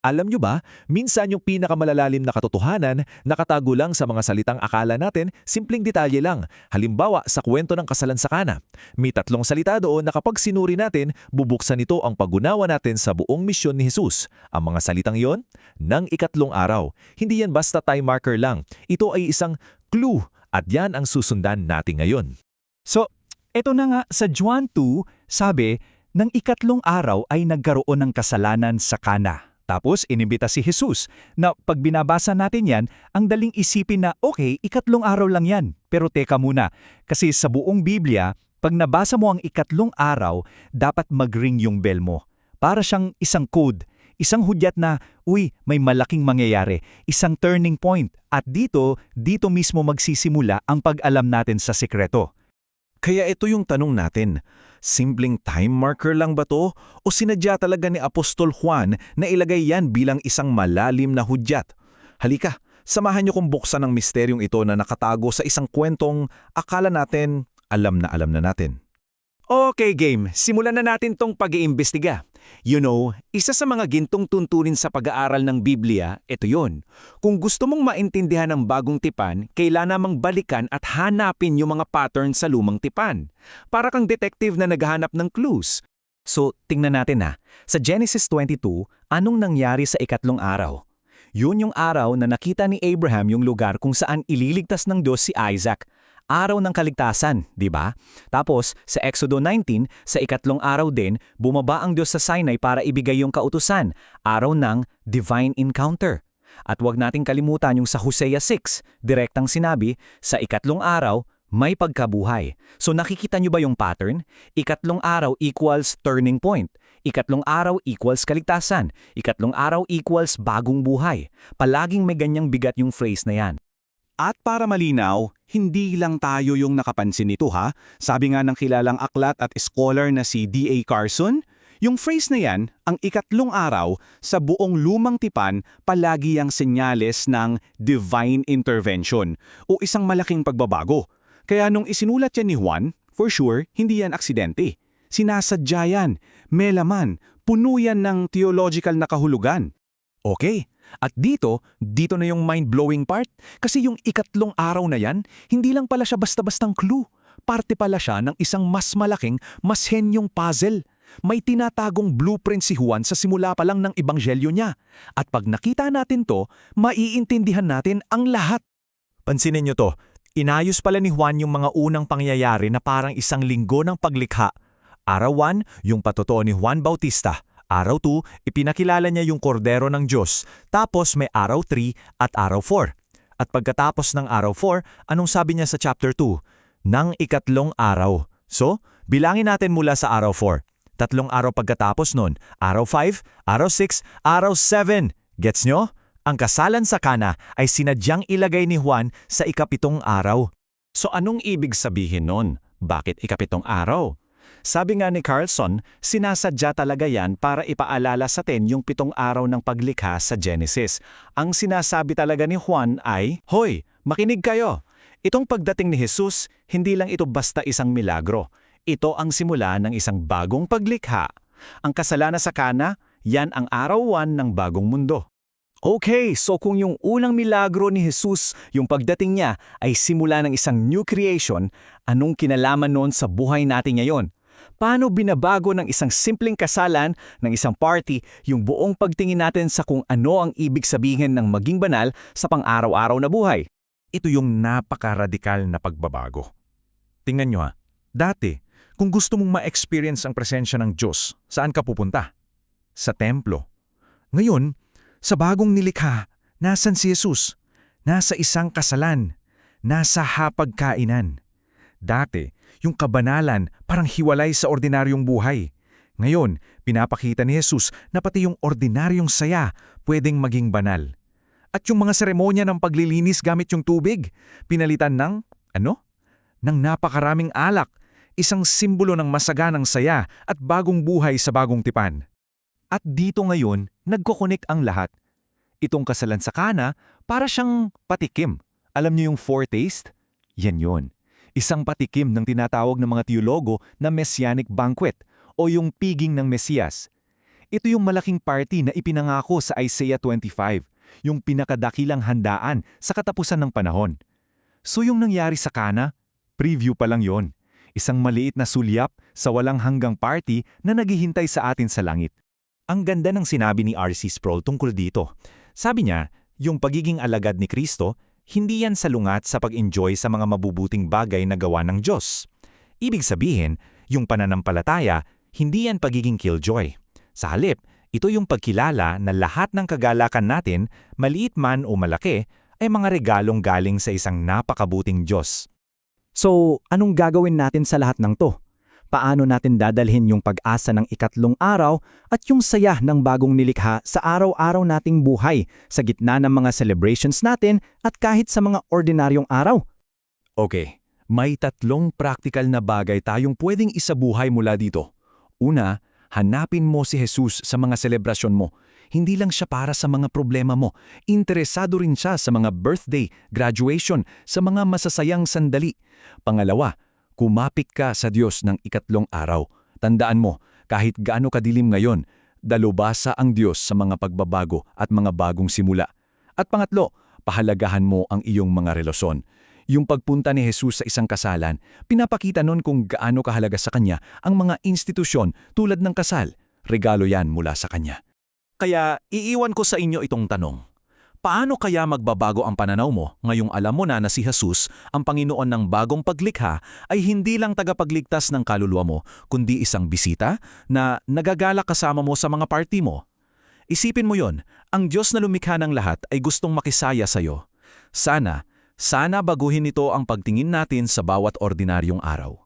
Alam nyo ba, minsan yung pinakamalalalim na katotohanan nakatago lang sa mga salitang akala natin simpleng detalye lang. Halimbawa, sa kwento ng kasalan sa Kana. May tatlong salita doon na kapag sinuri natin, bubuksan nito ang pag-unawa natin sa buong misyon ni Jesus. Ang mga salitang yon, ng ikatlong araw. Hindi yan basta time marker lang. Ito ay isang clue at yan ang susundan natin ngayon. So, eto na nga sa Juan 2, sabi, ng ikatlong araw ay nagkaroon ng kasalanan sa Kana. Tapos inimbita si Jesus na pag binabasa natin yan, ang daling isipin na okay, ikatlong araw lang yan. Pero teka muna, kasi sa buong Biblia, pag nabasa mo ang ikatlong araw, dapat mag-ring yung bell mo. Para siyang isang code, isang hudyat na, uy, may malaking mangyayari, isang turning point. At dito mismo magsisimula ang pag-alam natin sa sekreto. Kaya ito yung tanong natin, simpleng time marker lang ba to o sinadya talaga ni Apostol Juan na ilagay yan bilang isang malalim na hudyat? Halika, samahan niyo kong buksan ang misteryong ito na nakatago sa isang kwentong akala natin alam na natin. Okay game, simulan na natin tong pag-iimbestiga. You know, isa sa mga gintong tuntunin sa pag-aaral ng Biblia, ito yon. Kung gusto mong maintindihan ang bagong tipan, kailangan namang balikan at hanapin yung mga pattern sa lumang tipan. Para kang detective na naghahanap ng clues. So, tingnan natin na. Sa Genesis 22, anong nangyari sa ikatlong araw? Yun yung araw na nakita ni Abraham yung lugar kung saan ililigtas ng Diyos si Isaac. Araw ng kaligtasan, di ba? Tapos, sa Exodo 19, sa ikatlong araw din, bumaba ang Diyos sa Sinai para ibigay yung kautusan, araw ng divine encounter. At huwag nating kalimutan yung sa Hosea 6, direktang sinabi, sa ikatlong araw, may pagkabuhay. So nakikita nyo ba yung pattern? Ikatlong araw equals turning point. Ikatlong araw equals kaligtasan. Ikatlong araw equals bagong buhay. Palaging may ganyang bigat yung phrase na yan. At para malinaw, hindi lang tayo yung nakapansin nito ha. Sabi nga ng kilalang aklat at scholar na si D.A. Carson, yung phrase na yan, ang ikatlong araw, sa buong lumang tipan, palagi ang senyales ng divine intervention o isang malaking pagbabago. Kaya nung isinulat yan ni Juan, for sure, hindi yan aksidente. Sinasadya yan, may laman, puno yan ng theological na kahulugan. Okay. At dito na yung mind-blowing part. Kasi yung ikatlong araw na yan, hindi lang pala siya basta-bastang clue. Parte pala siya ng isang mas malaking, mas henyong puzzle. May tinatagong blueprint si Juan sa simula pa lang ng ebanghelyo niya. At pag nakita natin to, maiintindihan natin ang lahat. Pansinin nyo to, inayos pala ni Juan yung mga unang pangyayari na parang isang linggo ng paglikha. Araw 1, yung patotoo ni Juan Bautista. Araw 2, ipinakilala niya yung kordero ng Diyos. Tapos may araw 3 at araw 4. At pagkatapos ng araw 4, anong sabi niya sa chapter 2? Nang ikatlong araw. So, bilangin natin mula sa araw 4. Tatlong araw pagkatapos nun. Araw 5, araw 6, araw 7. Gets nyo? Ang kasalan sa Kana ay sinadyang ilagay ni Juan sa ikapitong araw. So anong ibig sabihin nun? Bakit ikapitong araw? Sabi nga ni Carlson, sinasadya talaga yan para ipaalala sa atin yung 7 araw ng paglikha sa Genesis. Ang sinasabi talaga ni Juan ay, Hoy, makinig kayo! Itong pagdating ni Jesus, hindi lang ito basta isang milagro. Ito ang simula ng isang bagong paglikha. Ang kasalanan sa Kana, yan ang araw 1 ng bagong mundo. Okay, so kung yung unang milagro ni Jesus, yung pagdating niya, ay simula ng isang new creation, anong kinalaman noon sa buhay natin ngayon? Paano binabago ng isang simpleng kasalan ng isang party yung buong pagtingin natin sa kung ano ang ibig sabihin ng maging banal sa pang-araw-araw na buhay? Ito yung napaka-radikal na pagbabago. Tingnan nyo ha, dati, kung gusto mong ma-experience ang presensya ng Diyos, saan ka pupunta? Sa templo. Ngayon, sa bagong nilikha, nasan si Jesus? Nasa isang kasalan, nasa hapagkainan. Dati, yung kabanalan parang hiwalay sa ordinaryong buhay. Ngayon, pinapakita ni Jesus na pati yung ordinaryong saya pwedeng maging banal. At yung mga seremonya ng paglilinis gamit yung tubig, pinalitan ng, ng napakaraming alak, isang simbolo ng masaganang saya at bagong buhay sa bagong tipan. At dito ngayon, nagkokonek ang lahat. Itong kasalan sa Kana, para siyang patikim. Alam niyo yung foretaste? Yan yun. Isang patikim ng tinatawag ng mga teologo na Messianic Banquet o yung piging ng Mesiyas. Ito yung malaking party na ipinangako sa Isaiah 25, yung pinakadakilang handaan sa katapusan ng panahon. So yung nangyari sa Kana, preview pa lang yon. Isang maliit na sulyap sa walang hanggang party na naghihintay sa atin sa langit. Ang ganda ng sinabi ni R.C. Sproul tungkol dito. Sabi niya, yung pagiging alagad ni Kristo, hindi yan salungat sa pag-enjoy sa mga mabubuting bagay na gawa ng Diyos. Ibig sabihin, yung pananampalataya, hindi yan pagiging killjoy. Sa halip, ito yung pagkilala na lahat ng kagalakan natin, maliit man o malaki, ay mga regalong galing sa isang napakabuting Diyos. So, anong gagawin natin sa lahat ng to? Paano natin dadalhin yung pag-asa ng ikatlong araw at yung saya ng bagong nilikha sa araw-araw nating buhay sa gitna ng mga celebrations natin at kahit sa mga ordinaryong araw? Okay, may 3 practical na bagay tayong pwedeng isabuhay mula dito. Una, hanapin mo si Jesus sa mga selebrasyon mo. Hindi lang siya para sa mga problema mo. Interesado rin siya sa mga birthday, graduation, sa mga masasayang sandali. Pangalawa, kumapit ka sa Diyos ng ikatlong araw. Tandaan mo, kahit gaano kadilim ngayon, dalubhasa ang Diyos sa mga pagbabago at mga bagong simula. At pangatlo, pahalagahan mo ang iyong mga relasyon. Yung pagpunta ni Jesus sa isang kasalan, pinapakita nun kung gaano kahalaga sa Kanya ang mga institusyon tulad ng kasal. Regalo yan mula sa Kanya. Kaya iiwan ko sa inyo itong tanong. Paano kaya magbabago ang pananaw mo ngayong alam mo na si Jesus, ang Panginoon ng bagong paglikha, ay hindi lang tagapagligtas ng kaluluwa mo, kundi isang bisita na nagagala kasama mo sa mga party mo? Isipin mo yon, ang Diyos na lumikha ng lahat ay gustong makisaya sa iyo. Sana baguhin ito ang pagtingin natin sa bawat ordinaryong araw.